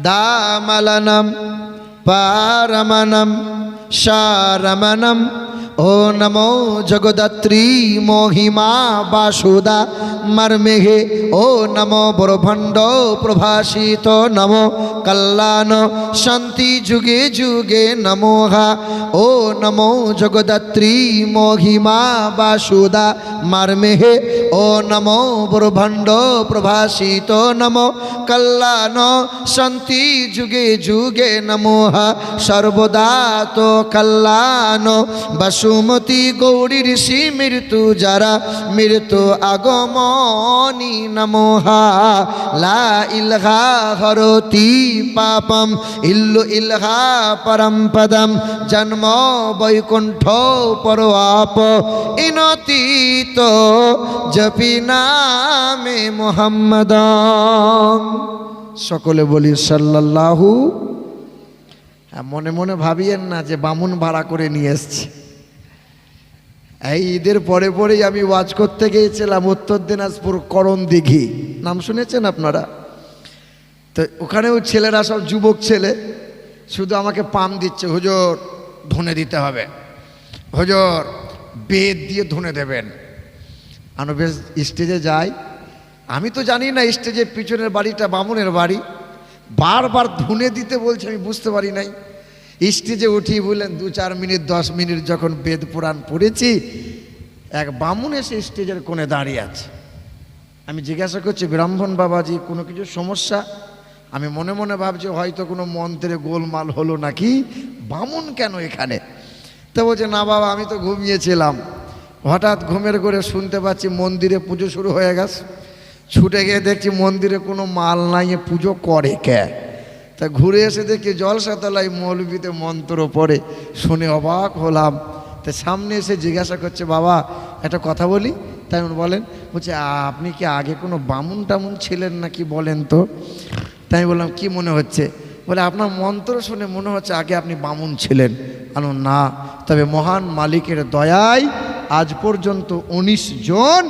দামালনম পারমনম শারমনম ও নমো জগদাত্রী মহিমা বাসুদা মর্মেহে ও নমো ব্রহ্মাণ্ড প্রভাসিত নমো কল্যাণ শান্তি যুগে যুগে নমোহা ও নমো জগদাত্রী মহিমা বাসুদা মর্মেহে ও নমো ব্রহ্মাণ্ড প্রভাসিত নমো কল্যাণ শান্তি যুগে যুগে নমোহা সর্বদা তো কল্যাণ বসুমতী গৌরী ঋষি মৃত্যু যারা মৃত্যু আগমনী নমোহা লা ইলহা হরতি পাপম ইল্লু ইলহা পরম পদম জন্ম বৈকুণ্ঠ পরোয়াপ ইনতীত জপি নামে মুহাম্মদ। সকলে বলি সাল্লাল্লাহু। মনে মনে ভাবিয়েন না যে বামুন ভাড়া করে নিয়ে এসছি। এই ঈদের পরে পরেই আমি ওয়াজ করতে গিয়েছিলাম উত্তর দিনাজপুর করণদিঘি, নাম শুনেছেন আপনারা? তো ওখানেও ছেলেরা সব যুবক ছেলে, শুধু আমাকে পাম দিচ্ছে, হুজুর ধনে দিতে হবে, হুজুর বেদ দিয়ে ধনে দেবেন। আমি বেশ স্টেজে যাই, আমি তো জানি না স্টেজের পিছনের বাড়িটা বামুনের বাড়ি, বারবার ধনে দিতে বলছে, আমি বুঝতে পারি নাই। স্টেজে উঠি বললেন 2-4 মিনিট 10 মিনিট যখন বেদ পুরাণ পড়েছি, এক বামুন এসে স্টেজের কোণে দাঁড়িয়ে আছে। আমি জিজ্ঞাসা করছি, ব্রাহ্মণ বাবাজি কোনো কিছু সমস্যা? আমি মনে মনে ভাবছি হয়তো কোনো মন্ত্রে গোলমাল হলো নাকি, বামুন কেন এখানে? তো বলছে, না বাবা আমি তো ঘুমিয়েছিলাম, হঠাৎ ঘুমের করে শুনতে পাচ্ছি মন্দিরে পুজো শুরু হয়ে গেছে। ছুটে গিয়ে দেখছি মন্দিরে কোনো মাল নাই, পুজো করে কে? তা ঘুরে এসে দেখি জলসাতলায় মৌলবীতে মন্ত্র পড়ে, শুনে অবাক হলাম। তা সামনে এসে জিজ্ঞাসা করছে, বাবা একটা কথা বলি। তাই বলেন। বলছে, আপনি কি আগে কোনো বামুন টামুন ছিলেন নাকি বলেন তো? তাই বললাম, কি মনে হচ্ছে? বলে, আপনার মন্ত্র শুনে মনে হচ্ছে আগে আপনি বামুন ছিলেন। আনো না, তবে মহান মালিকের দয়ায় আজ পর্যন্ত 19 জন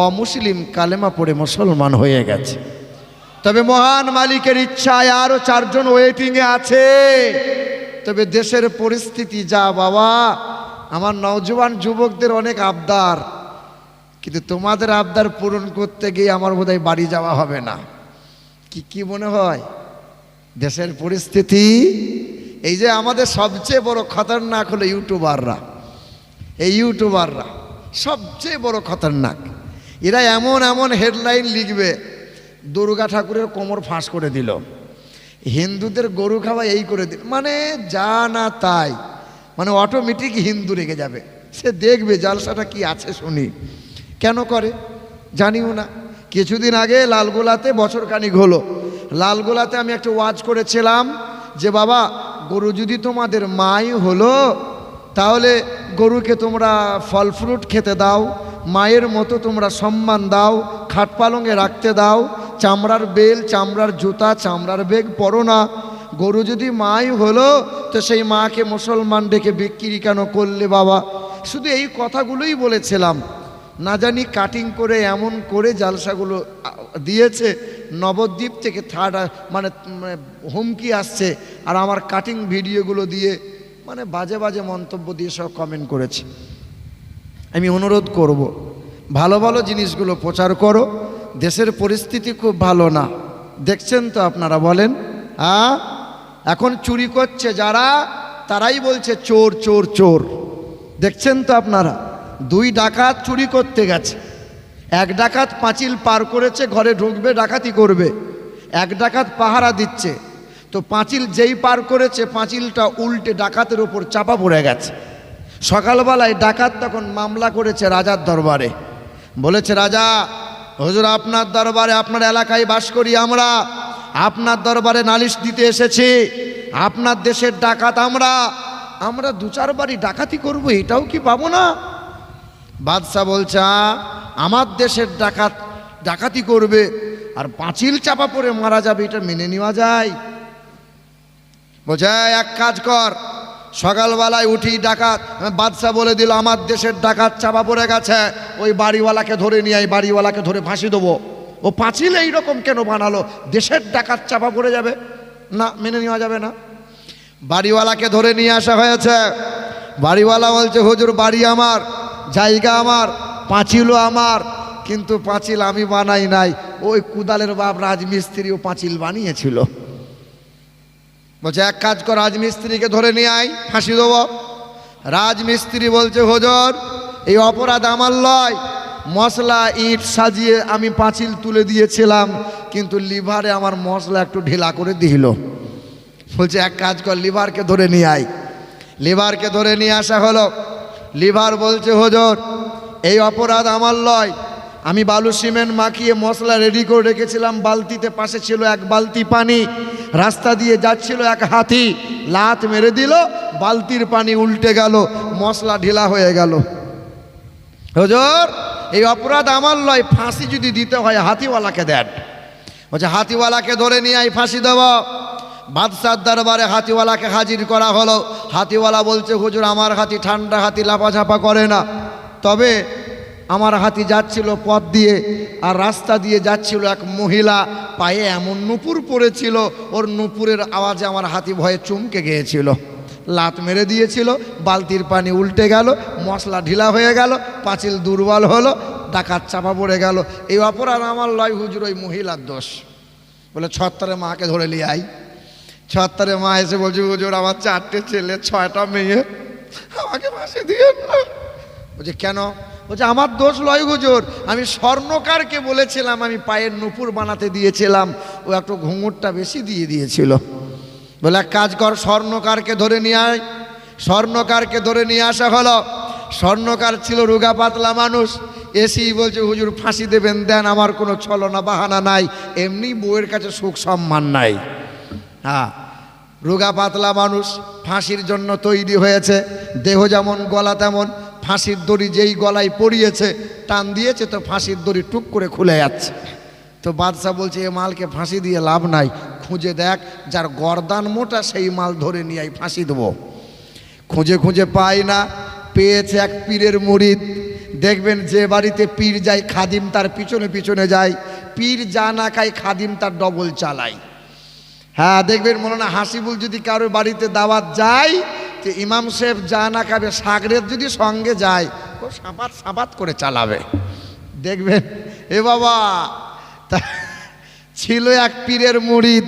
অমুসলিম কালেমা পড়ে মুসলমান হয়ে গেছে। তবে মহান মালিকের ইচ্ছায় আরো 4 জন ওয়েটিংয়ে আছে। তবে দেশের পরিস্থিতি যা বাবা, আমার নওজোয়ান যুবকদের অনেক আবদার, কিন্তু তোমাদের আবদার পূরণ করতে গিয়ে আমার বোধহয় বাড়ি যাওয়া হবে না। কি মনে হয় দেশের পরিস্থিতি? এই যে আমাদের সবচেয়ে বড় খতরনাক হলো ইউটিউবাররা। এই ইউটিউবাররা সবচেয়ে বড় খতরনাক। এরা এমন এমন হেডলাইন লিখবে, দুর্গা ঠাকুরের কোমর ফাঁস করে দিল, হিন্দুদের গরু খাওয়া এই করে দিল, মানে যা না তাই, মানে অটোমেটিক হিন্দু রেগে যাবে। সে দেখবে জালসাটা কি আছে শুনি। কেন করে জানিও না। কিছুদিন আগে লালগোলাতে বছরখানিক হলো, লালগোলাতে আমি একটা ওয়াজ করেছিলাম যে বাবা গরু যদি তোমাদের মাই হলো, তাহলে গরুকে তোমরা ফল ফ্রুট খেতে দাও, মায়ের মতো তোমরা সম্মান দাও, খাট পালঙে রাখতে দাও, চামড়ার বেল, চামড়ার জুতা, চামড়ার বেগ পরো না। গরু যদি মাই হলো তো সেই মাকে মুসলমান ডেকে বিক্রি কেন করলে বাবা? শুধু এই কথাগুলোই বলেছিলাম। না জানি কাটিং করে এমন করে জালসাগুলো দিয়েছে, নবদ্বীপ থেকে মানে হুমকি আসছে, আর আমার কাটিং ভিডিওগুলো দিয়ে মানে বাজে বাজে মন্তব্য দিয়ে সব কমেন্ট করেছে। আমি অনুরোধ করব, ভালো ভালো জিনিসগুলো প্রচার করো। দেশের পরিস্থিতি খুব ভালো না, দেখছেন তো আপনারা, বলেন। এখন চুরি করছে যারা, তারাই বলছে চোর চোর চোর, দেখছেন তো আপনারা। 2 ডাকাত চুরি করতে গেছে, 1 ডাকাত পাঁচিল পার করেছে, ঘরে ঢুকবে ডাকাতি করবে, 1 ডাকাত পাহারা দিচ্ছে। তো পাঁচিল যেই পার করেছে, পাঁচিলটা উল্টে ডাকাতের ওপর চাপা পড়ে গেছে। সকালবেলায় ডাকাত তখন মামলা করেছে রাজার দরবারে, বলেছে, রাজা হুজুর আপনার দরবারে, আপনার এলাকায় বাস করি আমরা, আপনার দরবারে নালিশ দিতে এসেছি। আপনার দেশের ডাকাত আমরা 2-4 বাড়ি ডাকাতি করব, এটাও কি পাবো না? বাদশা বলছে, আমার দেশের ডাকাত ডাকাতি করবে আর পাঁচিল চাপা পড়ে মারা যাবে, এটা মেনে নেওয়া যায়? বলছে, এক কাজ কর, সকালবেলায় উঠি ডাকাত, বাদশা বলে দিল আমার দেশের ডাকাত চাপা পড়ে গেছে, ওই বাড়িওয়ালাকে ধরে নিয়ে আয়, বাড়িওয়ালাকে ধরে ফাঁসি দেবো। ও পাঁচিল এইরকম কেন বানালো? দেশের ডাকাত চাপা পড়ে যাবে, না, মেনে নেওয়া যাবে না। বাড়িওয়ালাকে ধরে নিয়ে আসা হয়েছে। বাড়িওয়ালা বলছে, হুজুর বাড়ি আমার, জায়গা আমার, পাঁচিলও আমার, কিন্তু পাঁচিল আমি বানাই নাই, ওই কুদালের বাপ রাজমিস্ত্রি ও পাঁচিল বানিয়েছিল। বলছে এক কাজ কর, রাজমিস্ত্রিকে ধরে নিয়ে আয়, ফাঁসি দেব। রাজমিস্ত্রি বলছে, হুজুর এই অপরাধ আমার লয়, মশলা ইট সাজিয়ে আমি পাঁচিল তুলে দিয়েছিলাম, কিন্তু লিভারে আমার মশলা একটু ঢিলা করে দিল। বলছে এক কাজ কর, লিভারকে ধরে নিয়ে আয়। লিভারকে ধরে নিয়ে আসা হলো। লিভার বলছে, হুজুর এই অপরাধ আমার লয়, আমি বালু সিমেন্ট মাখিয়ে মশলা রেডি করে রেখেছিলাম বালতিতে, পাশে ছিল এক বালতি পানি, রাস্তা দিয়ে যাচ্ছিল এক হাতি, লাত মেরে দিল, বালতির পানি উল্টে গেল, মশলা ঢিলা হয়ে গেল। হুজুর এই অপরাধ আমার লয়, ফাঁসি যদি দিতে হয় হাতিওয়ালাকে দেন। বলছে হাতিওয়ালাকে ধরে নিয়ে আই, ফাঁসি দেব। বাদশার দরবারে হাতিওয়ালাকে হাজির করা হলো। হাতিওয়ালা বলছে, হুজুর আমার হাতি ঠান্ডা হাতি, লাফাঝাপা করে না, তবে আমার হাতি যাচ্ছিল পথ দিয়ে, আর রাস্তা দিয়ে যাচ্ছিল এক মহিলা, পায়ে এমন নুপুর পড়েছিল, ওর নুপুরের আওয়াজে আমার হাতি ভয়ে চমকে গিয়েছিল, লাত মেরে দিয়েছিল, বালতির পানি উল্টে গেল, মশলা ঢিলা হয়ে গেল, পাঁচিল দুর্বল হলো, ডাকাত চাপা পড়ে গেল, এই অপরাধ আমার লয় হুজুর, ওই মহিলার দোষ। বলে ছত্তরে মাকে ধরে নিয়ে আই। ছত্তরে মা এসে বলছে, হুজুর আমার 4টে ছেলে 6টা মেয়ে, আমাকে ফাঁসি দিয়ে না। বলছে কেন? বলছে আমার দোষ লয় হুজুর, আমি স্বর্ণকারকে বলেছিলাম আমি পায়ের নুপুর বানাতে দিয়েছিলাম, ও একটু ঘুঙুরটা বেশি দিয়ে দিয়েছিল। বলে এক কাজ কর, স্বর্ণকারকে ধরে নিয়ে আয়। স্বর্ণকারকে ধরে নিয়ে আসা হলো। স্বর্ণকার ছিল রোগা পাতলা মানুষ, এসি বলছে, হুজুর ফাঁসি দেবেন দেন, আমার কোনো ছলনা বাহানা নাই, এমনি বউয়ের কাছে সুখ সম্মান নাই। হ্যাঁ, রোগা পাতলা মানুষ, ফাঁসির জন্য তৈরি হয়েছে, দেহ যেমন গলা তেমন, ফাঁসির দড়ি যেই গলায় পড়িয়েছে, টান দিয়েছে তো ফাঁসির দড়ি টুক করে খুলে যাচ্ছে। তো বাদশা বলছে, এ মালকে ফাঁসি দিয়ে লাভ নাই, খুঁজে দেখ যার গর্দান মোটা সেই মাল ধরে নিয়ে আই, ফাঁসি দেবো। খুঁজে খুঁজে পায় না, পেয়েছে এক পীরের মুরিদ। দেখবেন যে বাড়িতে পীর যায় খাদিম তার পিছনে পিছনে যায়, পীর যা না খায় খাদিম তার ডবল চালায়। হ্যাঁ, দেখবেন মৌলানা হাসিবুল যদি কারো বাড়িতে দাওয়াত যায়, যে ইমাম সাহেব যা না খাবে, সাগরের যদি সঙ্গে যায়, ও সাবাত সাবাত করে চালাবে। দেখবেন এ বাবা, ছিল এক পীরের মুরিদ,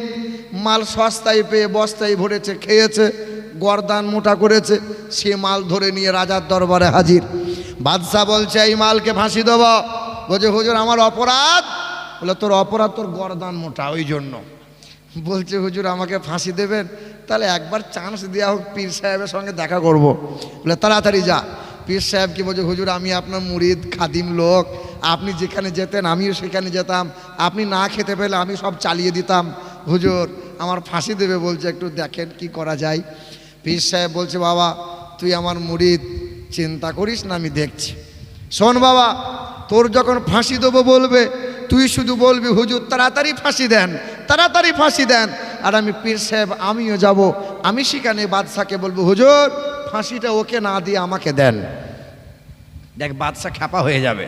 মাল সস্তায় পেয়ে বস্তায় ভরেছে, খেয়েছে, গর্দান মোটা করেছে, সে মাল ধরে নিয়ে রাজার দরবারে হাজির। বাদশা বলছে এই মালকে ফাঁসি দেব। বলছে হুজুর আমার অপরাধ। বলে তোর অপরাধ তোর গর্দান মোটা, ওই জন্য। বলছে হুজুর আমাকে ফাঁসি দেবেন, তাহলে একবার চান্স দেওয়া হোক, পীর সাহেবের সঙ্গে দেখা করব। বলে তাড়াতাড়ি যা। পীর সাহেব কি বলছে, হুজুর আমি আপনার মুরিদ খাদিম লোক, আপনি যেখানে যেতেন আমিও সেখানে যেতাম, আপনি না খেতে পেলে আমি সব চালিয়ে দিতাম, হুজুর আমার ফাঁসি দেবে বলছে, একটু দেখেন কি করা যায়। পীর সাহেব বলছে, বাবা তুই আমার মুরিদ, চিন্তা করিস না, আমি দেখছি। শোন বাবা, তোর যখন ফাঁসি দেবো বলবে, তুই শুধু বলবি হুজুর তাড়াতাড়ি ফাঁসি দেন, তাড়াতাড়ি ফাঁসি দেন, আর আমি পীর সাহেব আমিও যাব, আমি সেখানে বাদশাকে বলবো হুজুর ফাঁসিটা ওকে না দিয়ে আমাকে দেন। দেখ বাদশা খ্যাপা হয়ে যাবে।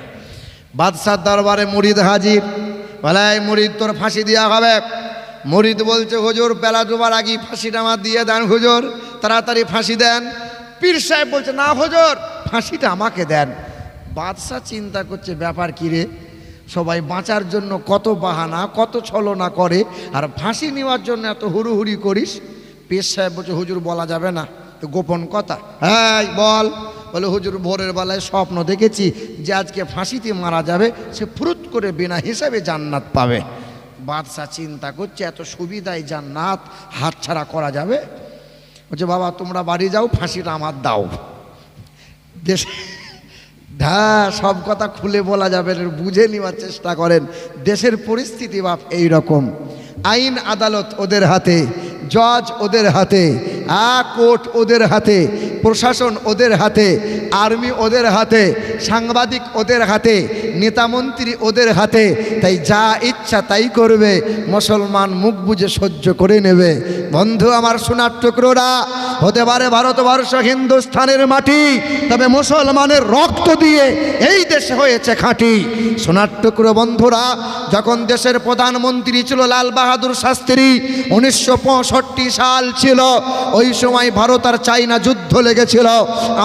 বাদশার দরবারে মুরিদ হাজির। বলে মুরিদ তোর ফাঁসি দেওয়া হবে। মুরিদ বলছে হুজুর বেলা ডোবার আগেই ফাঁসিটা আমার দিয়ে দেন, হুজুর তাড়াতাড়ি ফাঁসি দেন। পীর সাহেব বলছে না হুজুর ফাঁসিটা আমাকে দেন। বাদশা চিন্তা করছে ব্যাপার কি রে, সবাই বাঁচার জন্য কত বাহানা কত ছলনা করে, আর ফাঁসি নেওয়ার জন্য এত হুড়ুহুড়ি করিস। পীর সাহেব বলছে হুজুর বলা যাবে না, গোপন কথা। হ্যাঁ বল। বলে হুজুর ভোরের বেলায় স্বপ্ন দেখেছি যে আজকে ফাঁসিতে মারা যাবে, সে ফুরুত করে বিনা হিসাবে জান্নাত পাবে। বাদশা চিন্তা করছে এত সুবিধায় জান্নাত হাতছাড়া করা যাবে। বলছে বাবা তোমরা বাড়ি যাও, ফাঁসিটা আমার দাও। দেশে হ্যাঁ সব কথা খুলে বলা যাবে, বুঝে নেওয়ার চেষ্টা করেন। দেশের পরিস্থিতি বাপ এই রকম, আইন আদালত ওদের হাতে, জজ ওদের হাতে, কোর্ট ওদের হাতে, প্রশাসন ওদের হাতে, আর্মি ওদের হাতে, সাংবাদিক ওদের হাতে, নেতামন্ত্রী ওদের হাতে। তাই যা ইচ্ছা তাই করবে, মুসলমান মুখ বুজে সহ্য করে নেবে। বন্ধু আমার, সোনার টুকরোরা, হতে পারে ভারতবর্ষ হিন্দুস্থানের মাটি, তবে মুসলমানের রক্ত দিয়ে এই দেশে হয়েছে খাঁটি। সোনার টুকরো বন্ধুরা, যখন দেশের প্রধানমন্ত্রী ছিল লাল বাহাদুর শাস্ত্রী, 1965 সাল ছিল, ওই সময় ভারত আর চাইনা যুদ্ধ লেগেছিল।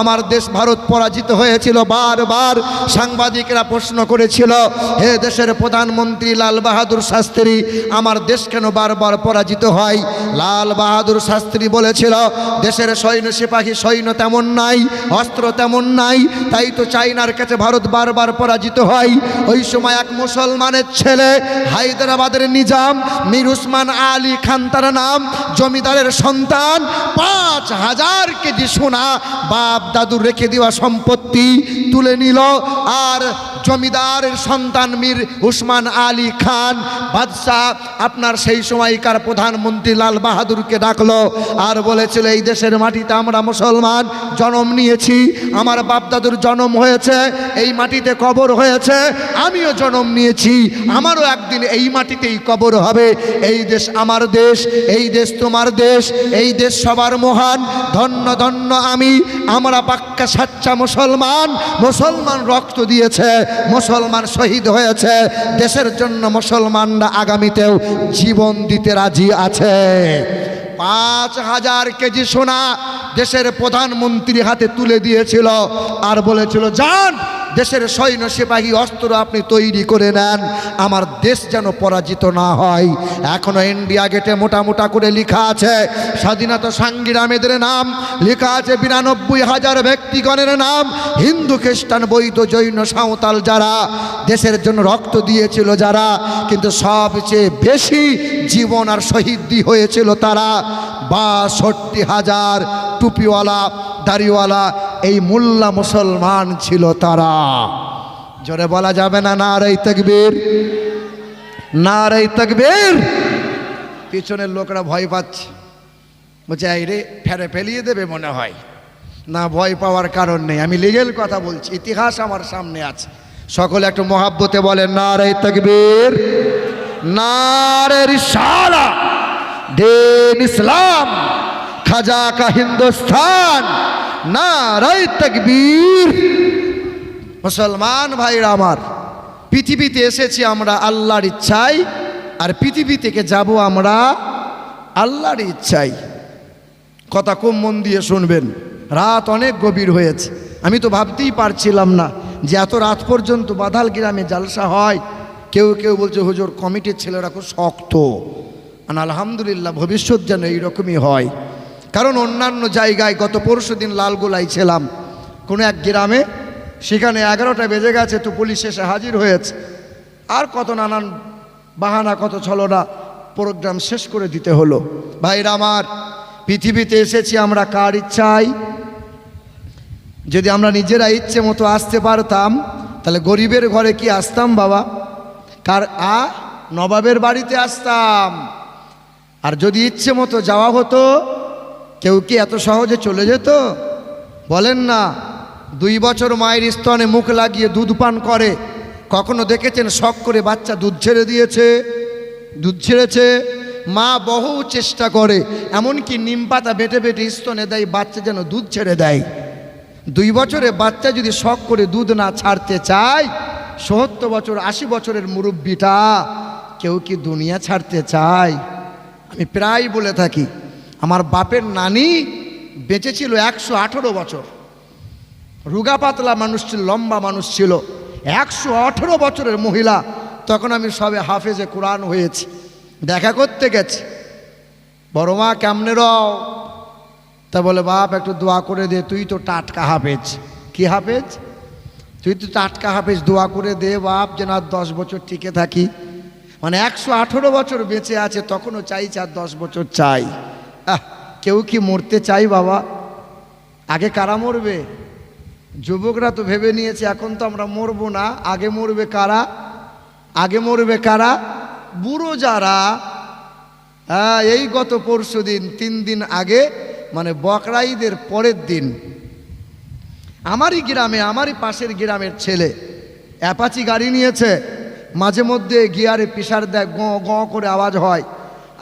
আমার দেশ ভারত পরাজিত হয়েছিল। বারবার সাংবাদিকরা প্রশ্ন করেছিল, হে দেশের প্রধানমন্ত্রী লাল বাহাদুর শাস্ত্রী, আমার দেশ কেন বারবার পরাজিত হয়? লাল বাহাদুর শাস্ত্রী বলেছিল, দেশের সৈন্য সিপাহী সৈন্য তেমন নাই, অস্ত্র তেমন নাই, তাই তো চাইনার কাছে ভারত বারবার পরাজিত হয়। ওই সময় এক মুসলমানের ছেলে, হায়দ্রাবাদের নিজাম মীর উসমান আলী খান তার নাম, জমিদারের সন্তান, 5000 কেজি সোনা বাপ দাদুর রেখে দেওয়া সম্পত্তি তুলে নিল। আর জমিদারের সন্তান মীর উসমান আলী খান বাদশাহ আপনার সেই সময়কার প্রধানমন্ত্রী লাল বাহাদুরকে ডাকলো আর বলেছিল, এই দেশের মাটিতে আমরা মুসলমান জন্ম নিয়েছি, আমার বাপ দাদুর জন্ম হয়েছে, এই মাটিতে কবর হয়েছে, আমিও জন্ম নিয়েছি, আমারও একদিন এই মাটিতেই কবর হবে। এই দেশ আমার দেশ, এই দেশ তোমার দেশ, এই দেশ সবার মহান, ধন্য ধন্য আমি, আমরা পাক্কা সাচ্চা মুসলমান। মুসলমান রক্ত দিয়েছে, মুসলমান শহীদ হয়েছে, দেশের জন্য মুসলমানরা আগামীতেও জীবন দিতে রাজি আছে। 5000 কেজি সোনা দেশের প্রধানমন্ত্রী হাতে তুলে দিয়েছিল আর বলেছিল, যান দেশের সৈন্য সিপাহী অস্ত্র আপনি তৈরি করে নেন, আমার দেশ যেন পরাজিত না হয়। এখনো ইন্ডিয়া গেটে মোটা মোটা করে লেখা আছে স্বাধীনতা সংগ্রামীদের নাম, লেখা আছে 92,000 ব্যক্তিগণের নাম, হিন্দু খ্রিস্টান বৌদ্ধ জৈন সাঁওতাল যারা দেশের জন্য রক্ত দিয়েছিল যারা, কিন্তু সবচেয়ে বেশি জীবন আর শহীদি হয়েছিল তারা 62,000 টুপিওয়ালা দাড়িওয়ালা এই মোল্লা মুসলমান ছিল তারা। জোরে বলা যাবে না নারে তাকবীর, নারে তাকবীর। পিছনের লোকরা ভয় পাচ্ছে, বলছে এই রে ফেরে ফেলিয়ে দেবে মনে হয়। না, ভয় পাওয়ার কারণ নেই, আমি লিগেল কথা বলছি, ইতিহাস আমার সামনে আছে। সকলে একটু মহাব্বতে বলেন নারে তাকবীর, নারে রিসালাত, দিন ইসলাম, খাজা কা হিন্দুস্তান, নারে তাকবীর। মুসলমান ভাইরা আমার, পৃথিবীতে এসেছি আমরা আল্লাহর ইচ্ছায়, আর পৃথিবী থেকে যাব আমরা আল্লাহর ইচ্ছায়। কথা কম মন দিয়ে শুনবেন, রাত অনেক গভীর হয়েছে। আমি তো ভাবতেই পারছিলাম না যে এত রাত পর্যন্ত বাদাল গ্রামে জালসা হয়। কেউ কেউ বলছে হুজুর কমিটির ছেলেরা খুব শক্ত, আর আলহামদুলিল্লাহ ভবিষ্যৎ যেন এইরকমই হয়। কারণ অন্যান্য জায়গায় গত পরশু দিন লালগোলায় ছিলাম কোনো এক গ্রামে, সেখানে 11টা বেজে গেছে তো পুলিশ এসে হাজির হয়েছে, আর কত নানান বাহানা কত ছলনা, প্রোগ্রাম শেষ করে দিতে হলো। ভাইরা আমার, পৃথিবীতে এসেছি আমরা কার ইচ্ছায়? যদি আমরা নিজেরা ইচ্ছে মতো আসতে পারতাম তাহলে গরিবের ঘরে কি আসতাম বাবা? নবাবের বাড়িতে আসতাম। আর যদি ইচ্ছে মতো যাওয়া হতো, কেউ কি এত সহজে চলে যেত? বলেন না। 2 বছর মায়ের স্তনে মুখ লাগিয়ে দুধ পান করে, কখনো দেখেছেন শখ করে বাচ্চা দুধ ছেড়ে দিয়েছে? দুধ ছেড়েছে। মা বহু চেষ্টা করে, এমনকি নিম পাতা বেটে বেটে স্তনে দেয় বাচ্চা যেন দুধ ছেড়ে দেয়। 2 বছরে বাচ্চা যদি শখ করে দুধ না ছাড়তে চায়, 70 বছর 80 বছরের মুরব্বিটা কেউ কি দুনিয়া ছাড়তে চায়? আমি প্রায় বলে থাকি, আমার বাপের নানি বেঁচে ছিল 118 বছর, রুগা পাতলা মানুষ ছিল, লম্বা মানুষ ছিল, 118 বছরের মহিলা। তখন আমি সবে হাফেজে কোরআন হয়েছি, দেখা করতে গেছি। বড় মা কেমনে রও? তা বলে বাপ একটু দোয়া করে দে, তুই তো টাটকা হাফেজ। কি হাফেজ? তুই তো টাটকা হাফেজ, দোয়া করে দে বাপ যেন আর 10 বছর টিকে থাকি। মানে 118 বছর বেঁচে আছে, তখনও চাইছে আর 10 বছর চাই। কেউ কি মরতে চাই বাবা? আগে কারা মরবে? যুবকরা তো ভেবে নিয়েছে এখন তো আমরা মরবো না, আগে মরবে কারা? আগে মরবে কারা? বুড়ো যারা। এই গত পরশু দিন 3 দিন আগে মানে বকরা ঈদের পরের দিন আমারই গ্রামে, আমারই পাশের গ্রামের ছেলে অ্যাপাচি গাড়ি নিয়েছে, মাঝে মধ্যে গিয়ারে প্রেসার দেয়, গ গ করে আওয়াজ হয়,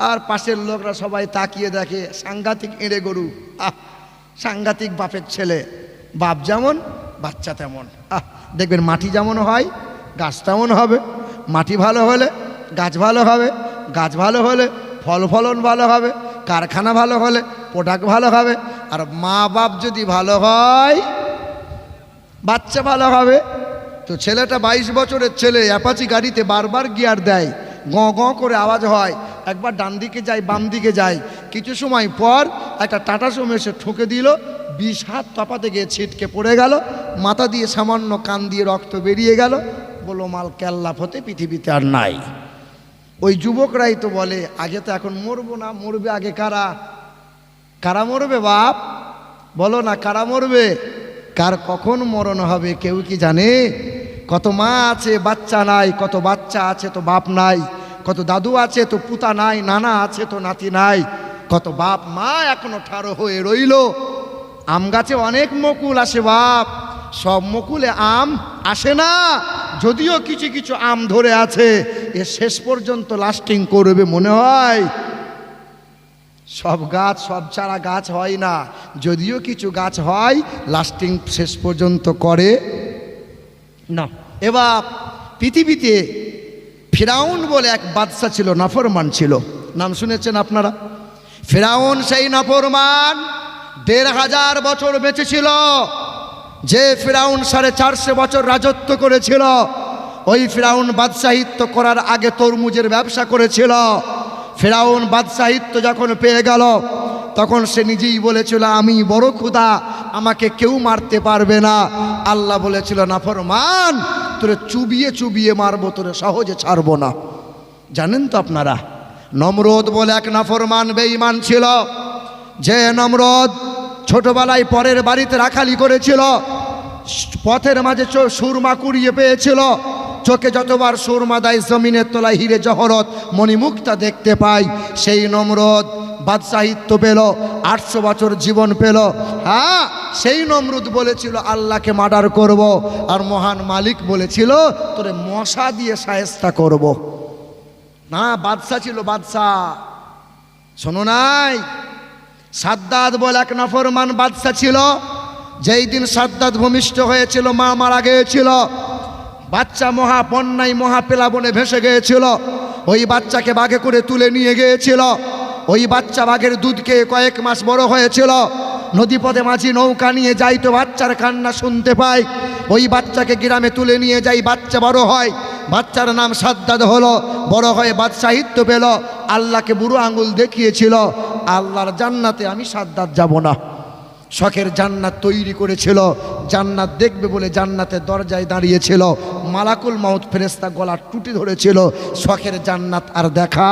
আর পাশের লোকরা সবাই তাকিয়ে দেখে, সাংঘাতিক এঁড়ে গরু, সাংঘাতিক বাপের ছেলে, বাপ যেমন বাচ্চা তেমন। দেখবেন মাটি যেমন হয় গাছ তেমন হবে, মাটি ভালো হলে গাছ ভালো হবে, গাছ ভালো হলে ফল ফলন ভালো হবে, কারখানা ভালো হলে প্রোডাক্ট ভালো হবে, আর মা বাপ যদি ভালো হয় বাচ্চা ভালো হবে। তো ছেলেটা 22 বছরের ছেলে অ্যাপাচি গাড়িতে বারবার গিয়ার দেয়, গ গ করে আওয়াজ হয়, একবার ডান দিকে যায় বাম দিকে যায়, কিছু সময় পর একটা টাটা সুমো এসে ঠুকে দিল, 20 হাত তফাতে গিয়ে ছিটকে পড়ে গেল, মাথা দিয়ে সামান্য কান দিয়ে রক্ত বেরিয়ে গেল, বললো মাল ক্যাল্লাফ হতে পৃথিবীতে আর নাই। ওই যুবকরাই তো বলে আগে তো এখন মরবো না, মরবে আগে কারা? কারা মরবে বাপ বলো না, কারা মরবে? কার কখন মরণ হবে কেউ কি জানে? কত মা আছে বাচ্চা নাই, কত বাচ্চা আছে তো বাপ নাই, কত দাদু আছে তো পুতা নাই, নানা আছে তো নাতি নাই, কত বাপ মা এখনো ঠাড়ো হয়ে রইল। আম গাছে অনেক মুকুল আসে বাপ, সব মুকুলে আম আসে না, যদিও কিছু কিছু আম ধরে আছে, এ শেষ পর্যন্ত লাস্টিং করবে মনে হয়। সব গাছ সব চারা গাছ হয় না, যদিও কিছু গাছ হয় লাস্টিং শেষ পর্যন্ত করে না। এবার পৃথিবীতে ফিরাউন বলে এক বাদশা ছিল, নাফরমান ছিল, নাম শুনেছেন আপনারা? ফিরাউন সেই নাফরমান 1500 বছর বেঁচে ছিল। যে ফিরাউন 450 বছর রাজত্ব করেছিল, ওই ফিরাউন বাদশাহিত্য করার আগে তরমুজের ব্যবসা করেছিল। ফিরাউন বাদশাহিত্য যখন পেয়ে গেল তখন সে নিজেই বলেছিল আমি বড় ক্ষুধা, আমাকে কেউ মারতে পারবে না। আল্লাহ বলেছিল নাফরমান তোরে চুবিয়ে চুবিয়ে মারবো, তোরে সহজে ছাড়বো না। জানেন তো আপনারা, নমরুদ বলে এক নাফরমান বেঈমান ছিল, যে নমরুদ ছোটবেলায় পরের বাড়িতে রাখালি করেছিল, পথের মাঝে সুরমা কুড়িয়ে পেয়েছিল, চোখে যতবার সুরমা দেয় জমিনের তলায় হিরে জহরত মণিমুক্তা দেখতে পাই। সেই নমরুদ বাদশাহিত্য পেল, 800 বছর জীবন পেল। হ্যাঁ, সেই নমরুদ বলেছিল আল্লাহকে মার্ডার করব, আর মহান মালিক বলেছিল তোরে মশা দিয়ে শায়েস্তা করব। না, বাদশা ছিল বাদশা। শোনো নাই, সাদ্দাত বলে এক নাফরমান বাদশা ছিল, যেই দিন সাদ্দাত ভূমিষ্ঠ হয়েছিল মা মারা গিয়েছিল, বাচ্চা মহা বন্যায় মহা প্লাবনে ভেসে গিয়েছিল। ওই বাচ্চাকে বাঘে করে তুলে নিয়ে গিয়েছিল। ওই বাচ্চা বাঘের দুধ খেয়ে কয়েক মাস বড় হয়েছিল। নদীপথে মাঝি নৌকা নিয়ে যাই তো বাচ্চার কান্না শুনতে পাই। ওই বাচ্চাকে গ্রামে তুলে নিয়ে যাই, বাচ্চা বড় হয়, বাচ্চার নাম সাদ্দাত হলো, বড় হয়ে বাদশাহিত্য পেল, আল্লাহকে বুড়ো আঙুল দেখিয়েছিল, আল্লাহর জান্নাতে আমি সাদ্দাত যাব না। শখের জান্নাত তৈরি করেছিল, জান্নাত দেখবে বলে জান্নাতের দরজায় দাঁড়িয়েছিল, মালাকুল মাউত ফেরেশতা গলা টুটি ধরেছিল, শখের জান্নাত আর দেখা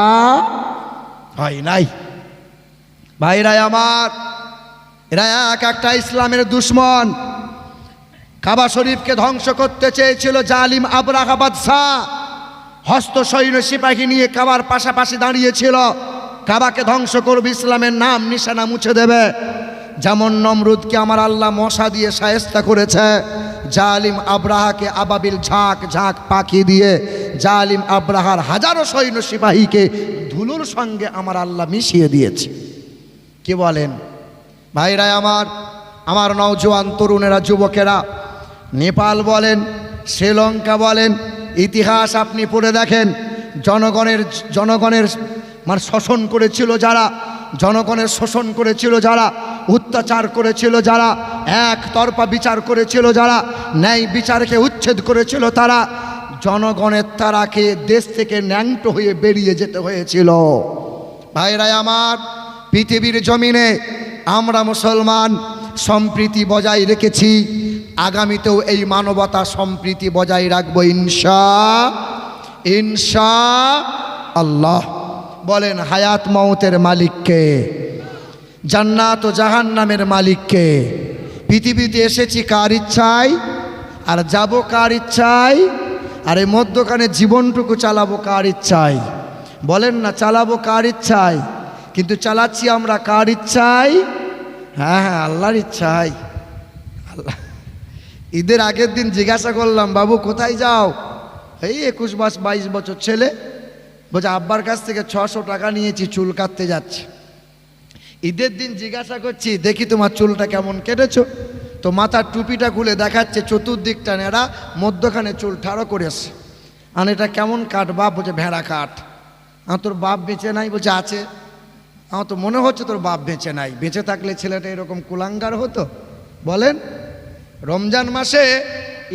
হয় নাই। ভাইরা আমার, এরা এক একটা ইসলামের দুশ্মন। কাবা শরীফকে ধ্বংস করতে চেয়েছিল জালিম আবরাহা বাদশাহ, হস্ত সৈন্য সিপাহী নিয়ে কাবার পাশাপাশি দাঁড়িয়েছিল, কাবাকে ধ্বংস করবে, ইসলামের নাম নিশানা মুছে দেবে। যেমন নমরুদকে আমার আল্লাহ মশা দিয়ে শায়েস্তা করেছে, জালিম আবরাহাকে আবাবিল ঝাঁক ঝাঁক পাখি দিয়ে জালিম আবরাহার হাজারো সৈন্য সিপাহীকে ধুলোর সঙ্গে আমার আল্লাহ মিশিয়ে দিয়েছে। কি বলেন ভাইরা আমার, আমার নওজোয়ান তরুণেরা, যুবকেরা, নেপাল বলেন, শ্রীলঙ্কা বলেন, ইতিহাস আপনি পড়ে দেখেন, জনগণের মানে শোষণ করেছিল যারা, জনগণের শোষণ করেছিল যারা, অত্যাচার করেছিল যারা, একতরফা বিচার করেছিল যারা, ন্যায় বিচারকে উচ্ছেদ করেছিল তারা, জনগণের তারাকে দেশ থেকে ন্যাংটো হয়ে বেরিয়ে যেতে হয়েছিল। ভাইরা আমার, পৃথিবীর জমিনে আমরা মুসলমান সম্প্রীতি বজায় রেখেছি, আগামীতেও এই মানবতা সম্প্রীতি বজায় রাখবো ইনশাআল্লাহ। বলেন হায়াত মওতের মালিককে, জান্নাত ও জাহান্নামের মালিককে। পৃথিবীতে এসেছি কার ইচ্ছায়, আর যাব কার ইচ্ছায়, আর এই মধ্যখানে জীবনটুকু চালাবো কার ইচ্ছায়? বলেন না, চালাবো কার ইচ্ছায়? কিন্তু চালাচ্ছি আমরা কার ইচ্ছায়? হ্যাঁ হ্যাঁ, আল্লাহর ইচ্ছাই। আল্লাহ, ঈদের আগের দিন জিজ্ঞাসা করলাম, বাবু কোথায় যাও? এই 21-22 বছর ছেলে বলছে, আব্বার কাছ থেকে 600 টাকা নিয়েছি, চুল কাটতে যাচ্ছে। ঈদের দিন জিজ্ঞাসা করছি, দেখি তোমার চুলটা কেমন কেটেছো? তো মাথার টুপিটা খুলে দেখাচ্ছে চতুর্দিকটা নেড়া, মধ্যখানে চুল ঠাড়ো করেছে। আর এটা কেমন কাট বাপ? বলছে ভেড়া কাট। তোর বাপ বেঁচে নাই? বলছে আছে। আমার তো মনে হচ্ছে তোর বাপ বেঁচে নাই, বেঁচে থাকলে ছেলেটা এরকম কুলাঙ্গার হতো? বলেন। রমজান মাসে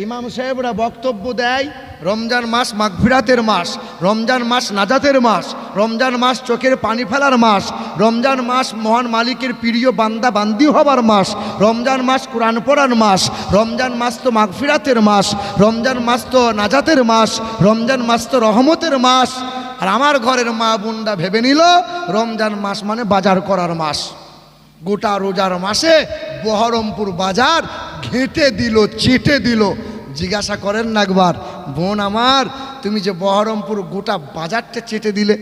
ইমাম সাহেবরা বক্তব্য দেয়, রমজান মাস মাগফিরাতের মাস, রমজান মাস নাজাতের মাস, রমজান মাস চোখের পানি ফেলার মাস, রমজান মাস মহান মালিকের প্রিয় বান্দা বান্দি হবার মাস, রমজান মাস কোরআন পড়ার মাস, রমজান মাস তো মাগফিরাতের মাস, রমজান মাস তো নাজাতের মাস, রমজান মাস তো রহমতের মাস। আর আমার ঘরের মা বোনরা ভেবে নিল রমজান মাস মানে বাজার করার মাস। গোটা রোজার মাসে বহরমপুর বাজার ঘেঁটে দিল, চেটে দিল। জিজ্ঞাসা করেন না একবার, বোন আমার তুমি যে বহরমপুর গোটা বাজারটা চেটে দিলে?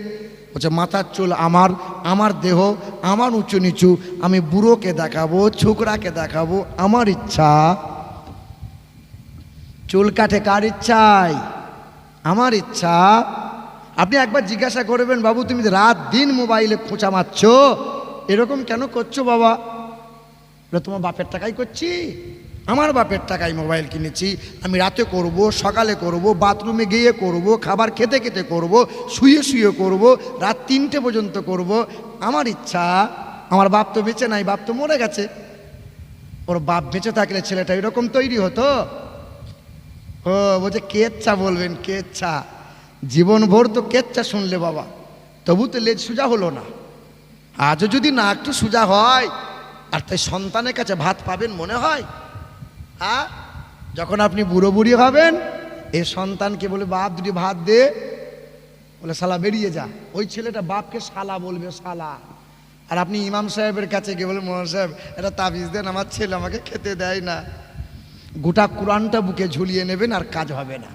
বলছে মাথার চুল আমার, আমার দেহ, আমার উঁচু নিচু, আমি বুড়োকে দেখাবো, ছোকরাকে দেখাবো, আমার ইচ্ছা। চুল কাটে কার ইচ্ছায়? আমার ইচ্ছা। আপনি একবার জিজ্ঞাসা করবেন, বাবু তুমি রাত দিন মোবাইলে খোঁচা মারছ, এরকম কেন করছো বাবা? তোমার বাপের টাকাই করছি, আমার বাপের টাকায় মোবাইল কিনেছি, আমি রাতে করব, সকালে করব, বাথরুমে গিয়ে করব, খাবার খেতে খেতে করব, শুয়ে শুয়ে করব, রাত 3টে পর্যন্ত করব, আমার ইচ্ছা। আমার বাপ তো বেঁচে নাই, বাপ তো মরে গেছে। ওর বাপ বেঁচে থাকলে ছেলেটা এরকম তৈরি হতো? ও বলছে কেচ্ছা বলবেন, কেচ্ছা। জীবনভর তো কেচ্ছা শুনলে বাবা, তবু তো লেজ সোজা হলো না। আজও যদি না একটু সোজা হয়, আর তাই সন্তানের কাছে ভাত পাবেন মনে হয়? যখন আপনি বুড়ো বুড়ি হবেন, এই সন্তানকে বলে বাপ দুটি ভাত দে, বলে শালা বেরিয়ে যা। ওই ছেলেটা বাপকে শালা বলবে, শালা। আর আপনি ইমাম সাহেবের কাছে গিয়ে বলে, মোহন সাহেব এটা তাবিজ দেন, আমার ছেলে আমাকে খেতে দেয় না। গোটা কোরআনটা বুকে ঝুলিয়ে নেবেন আর কাজ হবে না।